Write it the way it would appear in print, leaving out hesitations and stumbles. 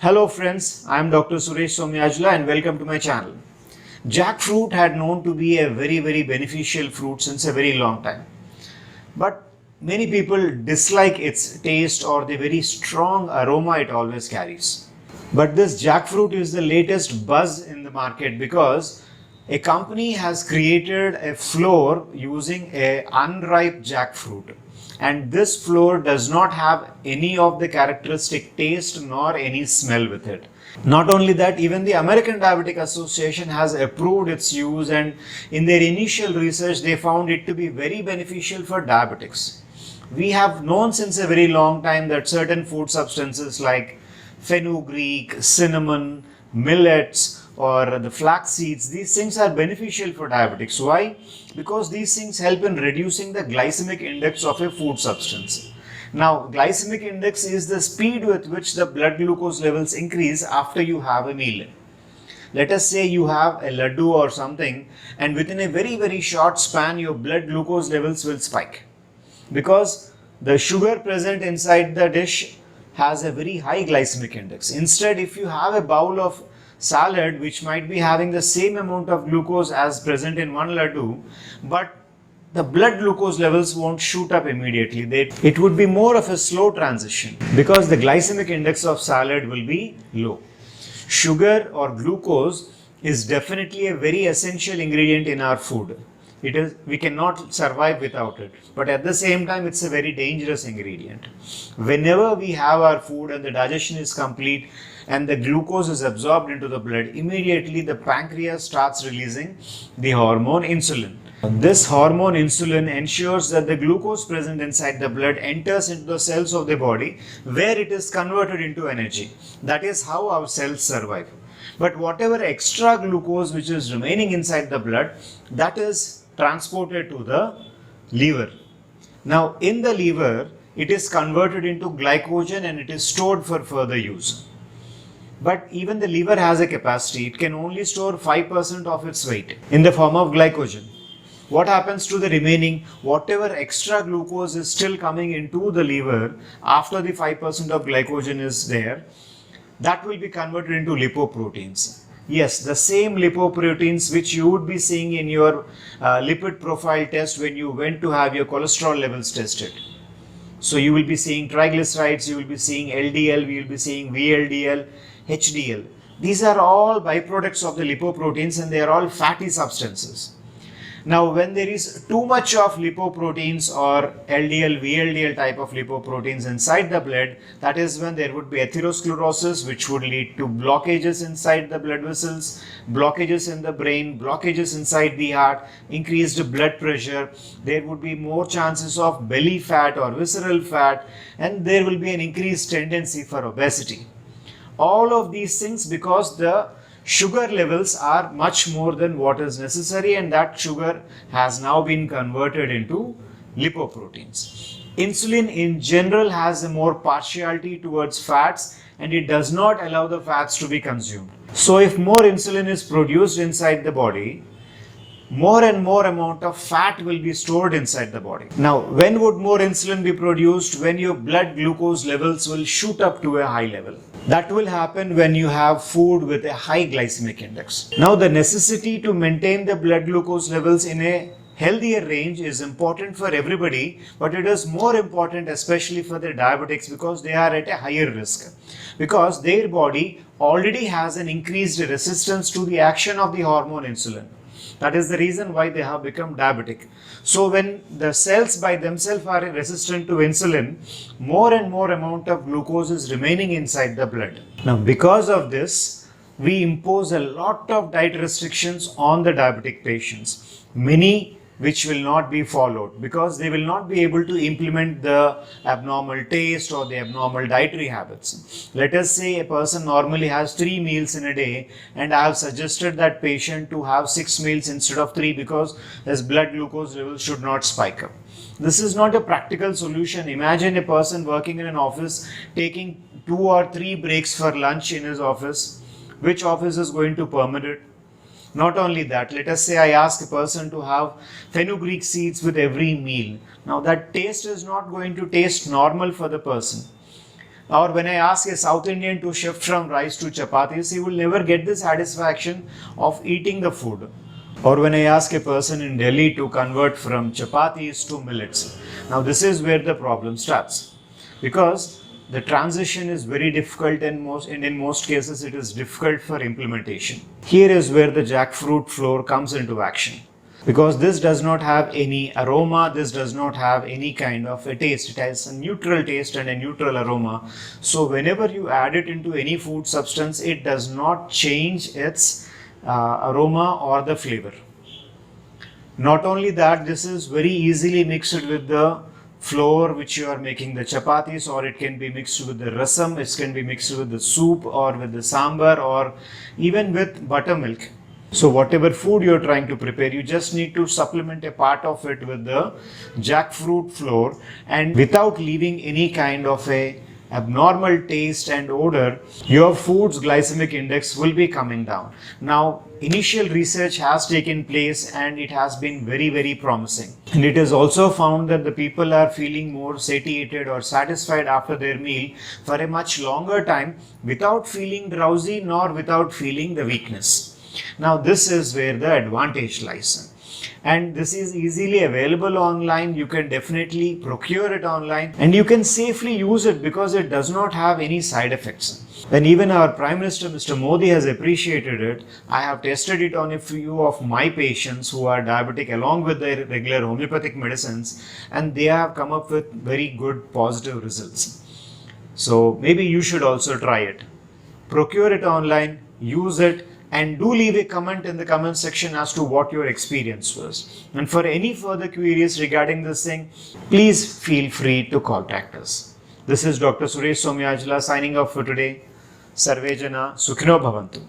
Hello friends, I am Dr. Suresh Somyajla and welcome to my channel. Jackfruit had known to be a very beneficial fruit since a very long time. But many people dislike its taste or the very strong aroma it always carries. But this jackfruit is the latest buzz in the market because a company has created a flour using a unripe jackfruit, and this flour does not have any of the characteristic taste nor any smell with it. Not only that, even the American Diabetic Association has approved its use, and in their initial research they found it to be very beneficial for diabetics. We have known since a very long time that certain food substances like fenugreek, cinnamon, millets, or the flax seeds, these things are beneficial for diabetics. Why? Because these things help in reducing the glycemic index of a food substance. Now, glycemic index is the speed with which the blood glucose levels increase after you have a meal. Let us say you have a laddu or something, and within a very short span your blood glucose levels will spike because the sugar present inside the dish has a very high glycemic index. Instead, if you have a bowl of salad which might be having the same amount of glucose as present in one laddu, but the blood glucose levels won't shoot up immediately. It would be more of a slow transition because the glycemic index of salad will be low. Sugar or glucose is definitely a very essential ingredient in our food. We cannot survive without it, but at the same time it's a very dangerous ingredient. Whenever we have our food and the digestion is complete and the glucose is absorbed into the blood, immediately the pancreas starts releasing the hormone insulin. This hormone insulin ensures that the glucose present inside the blood enters into the cells of the body where it is converted into energy. That is how our cells survive. But whatever extra glucose which is remaining inside the blood, that is transported to the liver. Now in the liver, it is converted into glycogen and it is stored for further use. But even the liver has a capacity. It can only store 5% of its weight in the form of glycogen. What happens to the remaining, whatever extra glucose is still coming into the liver after the 5% of glycogen is there, that will be converted into lipoproteins. Yes, the same lipoproteins which you would be seeing in your lipid profile test when you went to have your cholesterol levels tested. So you will be seeing triglycerides, you will be seeing LDL, we will be seeing VLDL, HDL. These are all byproducts of the lipoproteins and they are all fatty substances. Now, when there is too much of lipoproteins or LDL, VLDL type of lipoproteins inside the blood, that is when there would be atherosclerosis, which would lead to blockages inside the blood vessels, blockages in the brain, blockages inside the heart, increased blood pressure. There would be more chances of belly fat or visceral fat, and there will be an increased tendency for obesity. All of these things because the sugar levels are much more than what is necessary, and that sugar has now been converted into lipoproteins. Insulin in general has a more partiality towards fats and it does not allow the fats to be consumed. So if more insulin is produced inside the body, more and more amount of fat will be stored inside the body. Now, when would more insulin be produced? When your blood glucose levels will shoot up to a high level. That will happen when you have food with a high glycemic index. Now, the necessity to maintain the blood glucose levels in a healthier range is important for everybody, but it is more important especially for the diabetics because they are at a higher risk. Because their body already has an increased resistance to the action of the hormone insulin. That is the reason why they have become diabetic. So when the cells by themselves are resistant to insulin, more and more amount of glucose is remaining inside the blood. Now because of this, we impose a lot of diet restrictions on the diabetic patients. Many which will not be followed because they will not be able to implement the abnormal taste or the abnormal dietary habits. Let us say a person normally has 3 meals in a day and I have suggested that patient to have 6 meals instead of 3 because his blood glucose levels should not spike up. This is not a practical solution. Imagine a person working in an office taking 2 or 3 breaks for lunch in his office. Which office is going to permit it? Not only that, let us say I ask a person to have fenugreek seeds with every meal. Now that taste is not going to taste normal for the person. Or when I ask a South Indian to shift from rice to chapatis, he will never get the satisfaction of eating the food. Or when I ask a person in Delhi to convert from chapatis to millets. Now this is where the problem starts, because the transition is very difficult and in most cases it is difficult for implementation. Here is where the jackfruit flour comes into action. Because this does not have any aroma, this does not have any kind of a taste. It has a neutral taste and a neutral aroma. So whenever you add it into any food substance, it does not change its aroma or the flavor. Not only that, this is very easily mixed with the flour which you are making the chapatis, or it can be mixed with the rasam, it can be mixed with the soup or with the sambar or even with buttermilk. So whatever food you are trying to prepare, you just need to supplement a part of it with the jackfruit flour, and without leaving any kind of a abnormal taste and odor, your food's glycemic index will be coming down. Now, initial research has taken place and it has been very promising. And it is also found that the people are feeling more satiated or satisfied after their meal for a much longer time without feeling drowsy nor without feeling the weakness. Now, this is where the advantage lies. And this is easily available online. You can definitely procure it online and you can safely use it because it does not have any side effects. And even our Prime Minister Mr. Modi has appreciated it. I have tested it on a few of my patients who are diabetic along with their regular homeopathic medicines, and they have come up with very good positive results. So maybe you should also try it. Procure it online, use it, and do leave a comment in the comment section as to what your experience was. And for any further queries regarding this thing, please feel free to contact us. This is Dr. Suresh Somyajla signing off for today. Sarve Jana Sukhino Bhavantu.